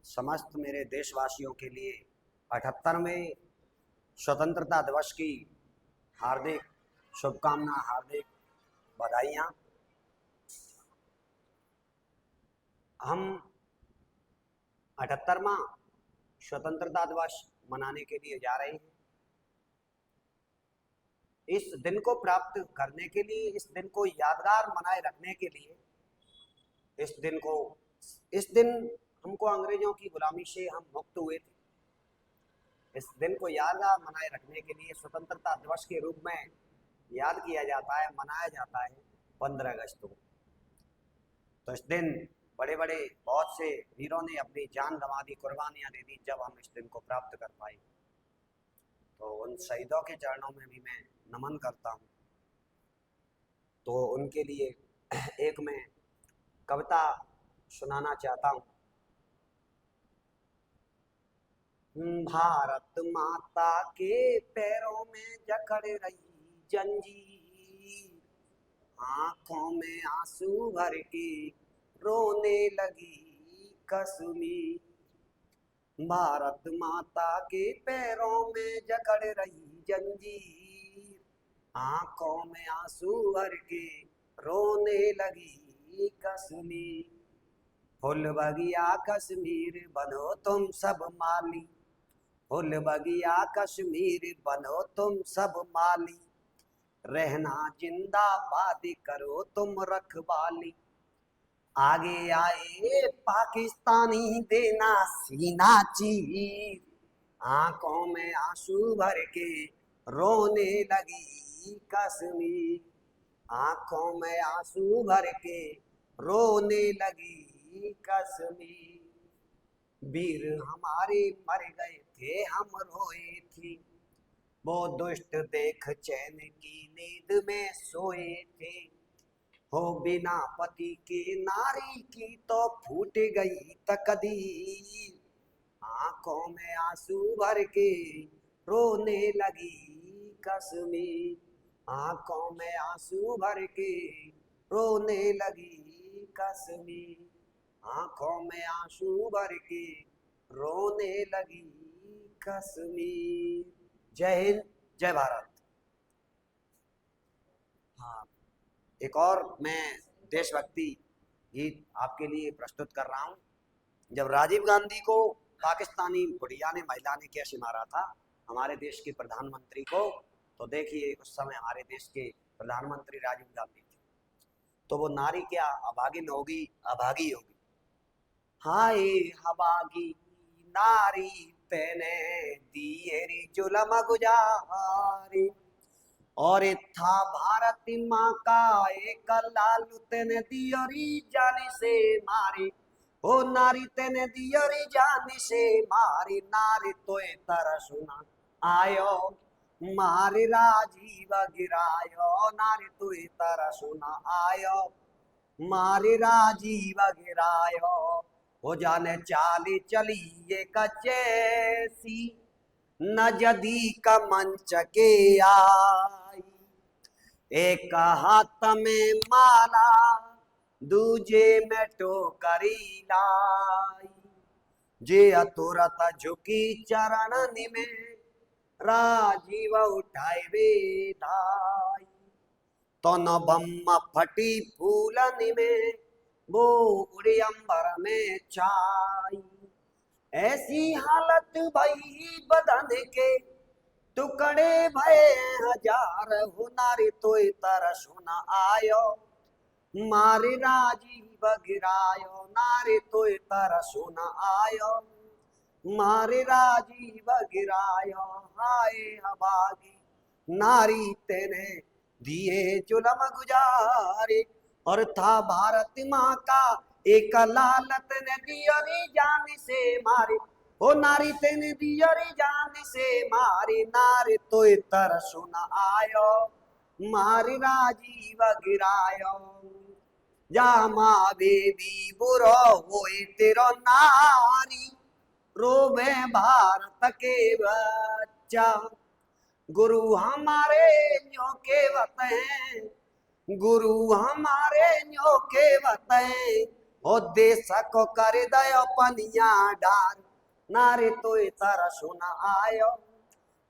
समस्त मेरे देशवासियों के लिए 78वें स्वतंत्रता दिवस की हार्दिक शुभकामना, हार्दिक बधाइयाँ। हम 78वां स्वतंत्रता दिवस मनाने के लिए जा रहे हैं। इस दिन को प्राप्त करने के लिए, इस दिन को यादगार बनाए रखने के लिए, इस दिन हमको अंग्रेजों की गुलामी से हम मुक्त हुए थे। इस दिन को यादगार मनाए रखने के लिए स्वतंत्रता दिवस के रूप में याद किया जाता है, मनाया जाता है 15 अगस्त को। तो इस दिन बड़े बड़े बहुत से वीरों ने अपनी जान गंवा दी, कुर्बानियां दे दी, जब हम इस दिन को प्राप्त कर पाए। तो उन शहीदों के चरणों में भी मैं नमन करता हूँ। तो उनके लिए एक मैं कविता सुनाना चाहता हूँ। भारत माता के पैरों में जकड़ रही जंजीर, आंखों में आंसू भर के रोने लगी कश्मीर। भारत माता के पैरों में जकड़ रही जंजीर, आंखों में आंसू भर के रोने लगी कश्मीर। फूल बगिया कश्मीर बनो तुम सब माली, फूल बगिया कश्मीर बनो तुम सब माली। रहना जिंदाबाद करो तुम रखवाली। आगे आए पाकिस्तानी देना सीना चीर, आंखों में आंसू भर के रोने लगी कश्मीर। आंखों में आंसू भर के रोने लगी कश्मीर। वीर हमारे मर गए थे, हम रोए थे, वो दुष्ट देख चैन की नींद में सोए थे। हो बिना पति के नारी की तो फूट गई तकदीर, आंखों में आंसू भर के रोने लगी कश्मीर। आंखों में आंसू भर के रोने लगी कश्मीर। आंखों में आंसू भर के रोने लगी कश्मीर। जय हिंद, जय भारत। हाँ, एक और मैं देशभक्ति गीत आपके लिए प्रस्तुत कर रहा हूँ। जब राजीव गांधी को पाकिस्तानी बुढ़िया ने, महिला ने कैसे मारा था हमारे देश के प्रधानमंत्री को, तो देखिए उस समय हमारे देश के प्रधानमंत्री राजीव गांधी थे। तो वो नारी क्या अभागिन होगी, अभागी होगी। हाय अभागी नारी तेने दिएरी जुलम गुजारी, और था भारत माँ का एक लालू तेने दियोरी जानी से मारी। ओ नारी तेने दियोरी जानी से मारी, नारी तोए तरह सुना आयो मारी राजीव गिरायो। नारी तोए तरह सुना आयो मारी राजीव गिरायो। हो जाने चाली चली ये कचैसी, नजदी का मंच के आई। एक हाथ में माला दूजे में टोकरी लाई, जे तुरत झुकी चरण में राजीव उठाए बेधाई। तो न बम फटी फूलन में वो उड़े अंबर में छाई। ऐसी हालत भई बदन के टुकड़े भये हजार, हो नारी तोय तरस न आयो मारी राजीव गिरायो। नारी तोय तरस न आयो मारी राजीव गिरायो। हाय अभागी नारी तेने दिए जुलम गुजारे, और था भारत माँ का एक लालत ने दियोरी जान से मारी। ओ नारी तेने दियोरी जान से मारी, नारी तोय तरस न आयो मारी राजीव गिरायो। जामा बेबी बुरो होए तेरो नारी, रोवे भारत के बच्चा। गुरु हमारे न्यो के वत हैं, गुरु हमारे न्यो के वत हैं, ओ देश को कर दयो पनिया डार, नारे तो तारा सोना आयो,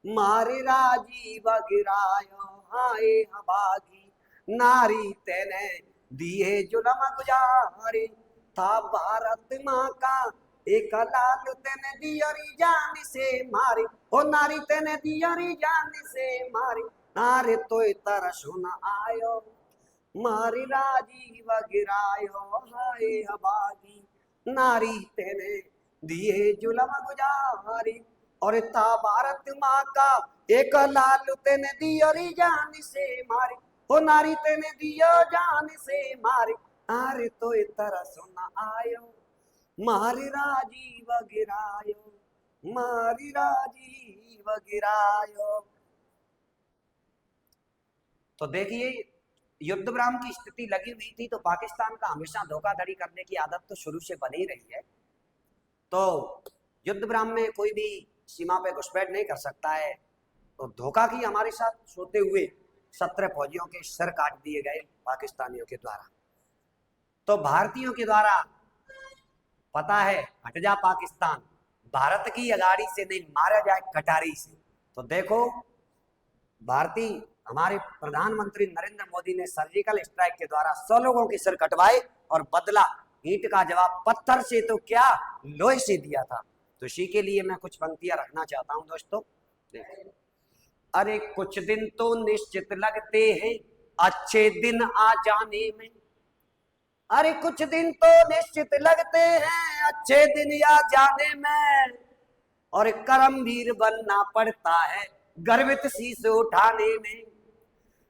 मारे राजीव गिरायो, हाय हबागी नारी तेने दिए जुलम गुजारे, था भारत माँ का एक लाल तेने दियरी जान से मारे, ओ नारी तेने दियरी जान से मारे, नारे तो तारा सोना आयो, मारी राजीव गिरायो, हाय हबागी नारी तेने दिए जुलम गुजारी, और था भारत माँ का एक लाल तेने दियरी जान से मारे, ओ नारी तेने दियो जान से मारे, नारे तो तरह सुना आयो, मारी राजीव गिरायो, मारी राजीव गिरायो। तो देखिए युद्ध विराम की स्थिति लगी हुई थी, तो पाकिस्तान का हमेशा धोखाधड़ी करने की आदत तो शुरू से बनी रही है। तो युद्ध विराम में कोई भी सीमा पे घुसपैठ नहीं कर सकता है। तो धोखा की हमारे साथ सोते हुए 17 फौजियों के सर काट दिए गए पाकिस्तानियों के द्वारा। तो भारतीयों के द्वारा पता है हट जा पाकिस्तान, भारत की अगाड़ी से नहीं मारा जाए कटारी से। तो देखो भारतीय हमारे प्रधानमंत्री नरेंद्र मोदी ने सर्जिकल स्ट्राइक के द्वारा 100 लोगों के सिर कटवाए और बदला ईंट का जवाब पत्थर से तो क्या लोहे से दिया था। तो इसी के लिए मैं कुछ पंक्तियां रखना चाहता हूं दोस्तों। अरे कुछ दिन तो निश्चित लगते हैं अच्छे दिन आ जाने में, अरे कुछ दिन तो निश्चित लगते हैं अच्छे दिन आ जाने में, और कर्मवीर बनना पड़ता है गर्वित शीश उठाने में,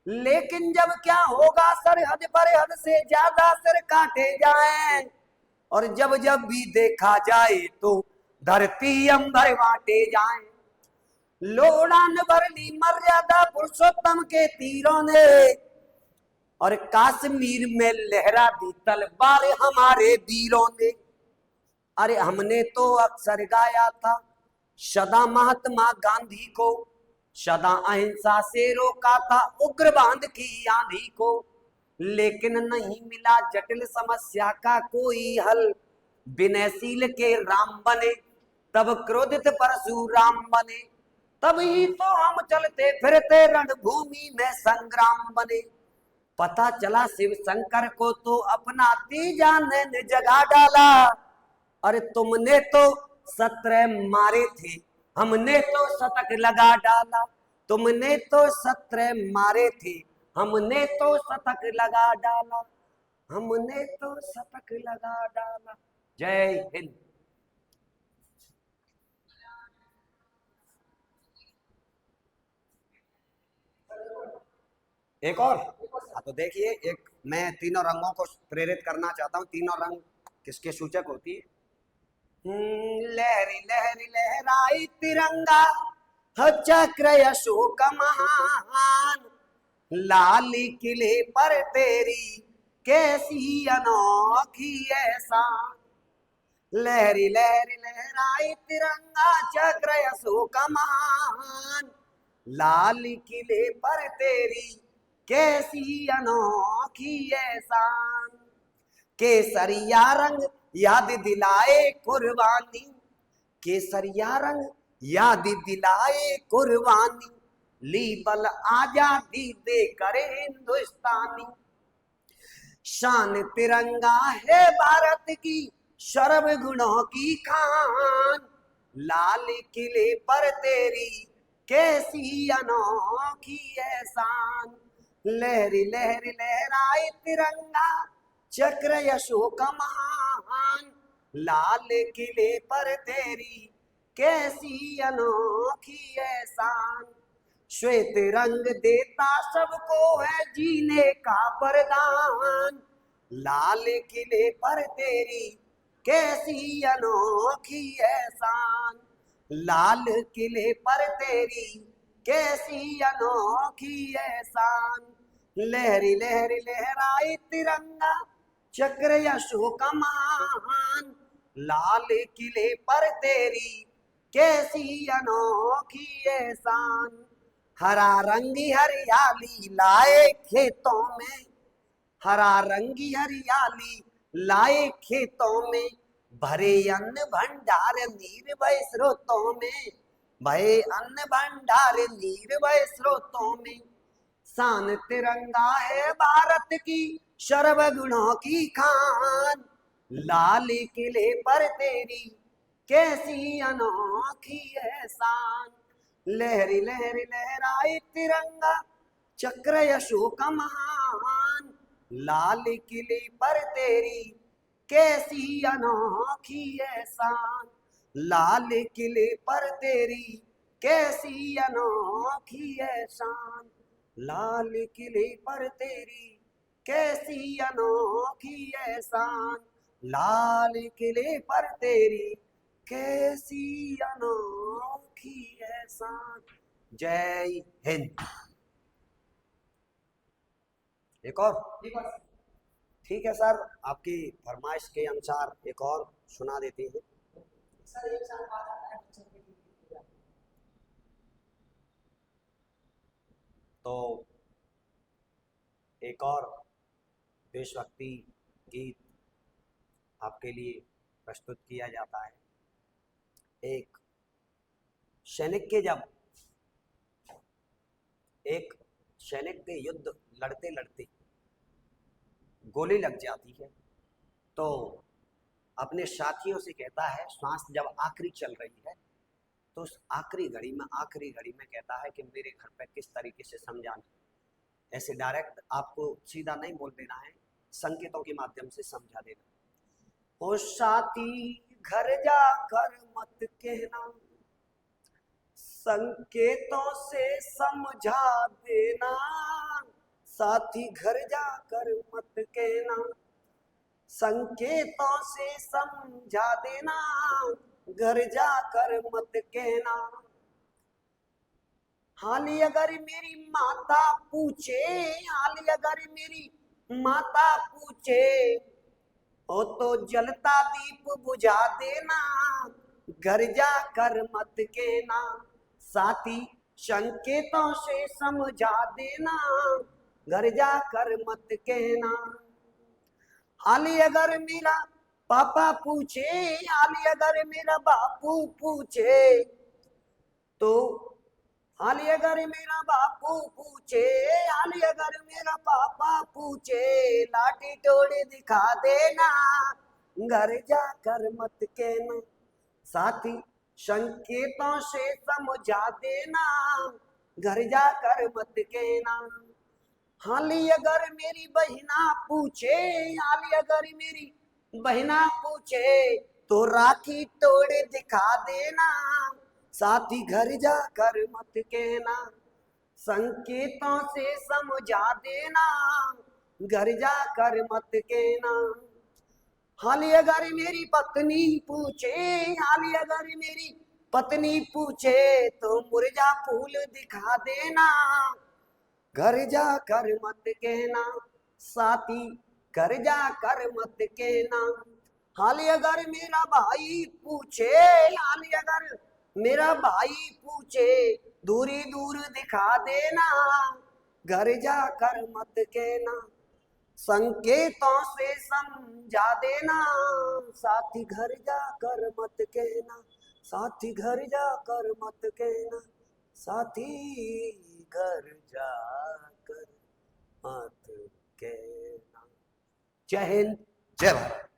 लेकिन जब क्या होगा सरहद पर हद से ज्यादा सिर काटे जाएं, और जब जब भी देखा जाए तो धरती अंबर बांटे जाएं, लोड़ान बरली मर्यादा पुरुषोत्तम के तीरों ने, और कश्मीर में लहरा दी तलवार हमारे वीरों ने। अरे हमने तो अक्सर गाया था सदा महात्मा गांधी को, सदा अहिंसा से रोका था उग्रवाद की आंधी को, लेकिन नहीं मिला जटिल समस्या का कोई हल, विनयशील के राम बने तब क्रोधित परशुराम बने, तभी तो हम चलते फिरते रणभूमि में संग्राम बने। पता चला शिव शंकर को तो अपना तीजा ने जगा डाला, अरे तुमने तो 17 मारे थे हमने तो शतक लगा डाला, तुमने तो 17 मारे थे हमने तो शतक लगा डाला, हमने तो शतक लगा डाला। जय हिंद। एक और तो देखिए, एक मैं तीनों रंगों को प्रेरित करना चाहता हूँ। तीनों रंग किसके सूचक होती है? लहरी लहरी लहराई तिरंगा, चक्र अशोक महान, लाल किले पर तेरी कैसी अनोखी एहसान, लहरी लहरी लहराई तिरंगा चक्र अशोक महान, लाल किले पर तेरी कैसी अनोखी एहसान, केसरिया रंग याद दिलाए कुर्बानी, केसरिया रंग याद दिलाए कुर्बानी, ली बल आजादी दे करे हिंदुस्तानी, शान तिरंगा है भारत की सर्व गुणों की खान, लाल किले पर तेरी कैसी अनोखी एहसान, लहरी लहरी लहराए तिरंगा चक्र अशोक महान, लाल किले पर तेरी कैसी अनोखी एहसान, श्वेत रंग देता सबको है जीने का वरदान, लाल किले पर तेरी कैसी अनोखी एहसान, लाल किले पर तेरी कैसी अनोखी एहसान, लहरी लहरी लहराए तिरंगा चक्र अशोक महान, लाल किले पर तेरी कैसी अनोखी एहसान, हरा रंगी हरियाली लाए खेतों में, हरा रंगी हरियाली लाए खेतों में भरे अन्न भंडार, निर्भय स्रोतों में भये अन्न भंडार, निर्भय स्रोतों में। शान तिरंगा है भारत की, सर्वगुणों की खान। लाल किले पर तेरी कैसी अनोखी है शान। लहरी लहरी लहराए तिरंगा, चक्र अशोक महान। लाल किले पर तेरी कैसी अनोखी है शान। लाल किले पर तेरी कैसी अनोखी है शान। लाल किले पर तेरी कैसी अनोखी है शान। लाल किले पर तेरी कैसी अनोखी है शान। जय हिंद। एक और ठीक है सर, आपकी फरमाइश के अनुसार एक और सुना देते हैं। सर एक साल बाद आता है बच्चों के लिए। तो एक और देशभक्ति गीत आपके लिए प्रस्तुत किया जाता है। एक सैनिक के जब एक सैनिक के युद्ध लड़ते लड़ते गोली लग जाती है तो अपने साथियों से कहता है, श्वास जब आखिरी चल रही है तो उस आखिरी घड़ी में कहता है कि मेरे घर पे किस तरीके से समझाना। ऐसे डायरेक्ट आपको सीधा नहीं बोल देना है, संकेतों के माध्यम से समझा देना। ओ साथी घर जाकर मत कहना, संकेतों से समझा देना। साथी घर जाकर मत कहना, संकेतों से समझा देना। घर जाकर मत कहना। हाली अगर मेरी माता पूछे, हाली अगर मेरी माता पूछे, ओ तो जलता दीप बुझा देना। घर जाकर मत कहना, साथी संकेतों से समझा देना। घर जाकर मत कहना। हाली अगर मेरा पापा पूछे, हाली अगर मेरा बापू पूछे, तो हाली अगर मेरा बापू पूछे, हाली अगर मेरा पापा पूछे, लाठी तोड़े दिखा देना। घर जाकर मत कहना, साथी संकेतों से समझा देना। घर जाकर मत कहना। हाली अगर मेरी बहिना पूछे, हाली अगर मेरी बहिना पूछे, तो राखी तोड़े दिखा देना। साथी घर जाकर मत कहना, संकेतों से समझा देना। घर जाकर मत कहना। हाली अगर मेरी पत्नी पूछे, हाली अगर मेरी पत्नी पूछे, तो मुरझा फूल दिखा देना। घर जाकर मत कहना, साथी घर जाकर मत कहना। हाली अगर मेरा भाई पूछे, हाली अगर मेरा भाई पूछे, दूरी दूर दिखा देना। घर जाकर मत कहना, संकेतों से समझा देना। साथी घर जाकर मत कहना, साथी घर जाकर मत कहना। साथी घर जाकर मत कहना। जय हिंद, जय भारत।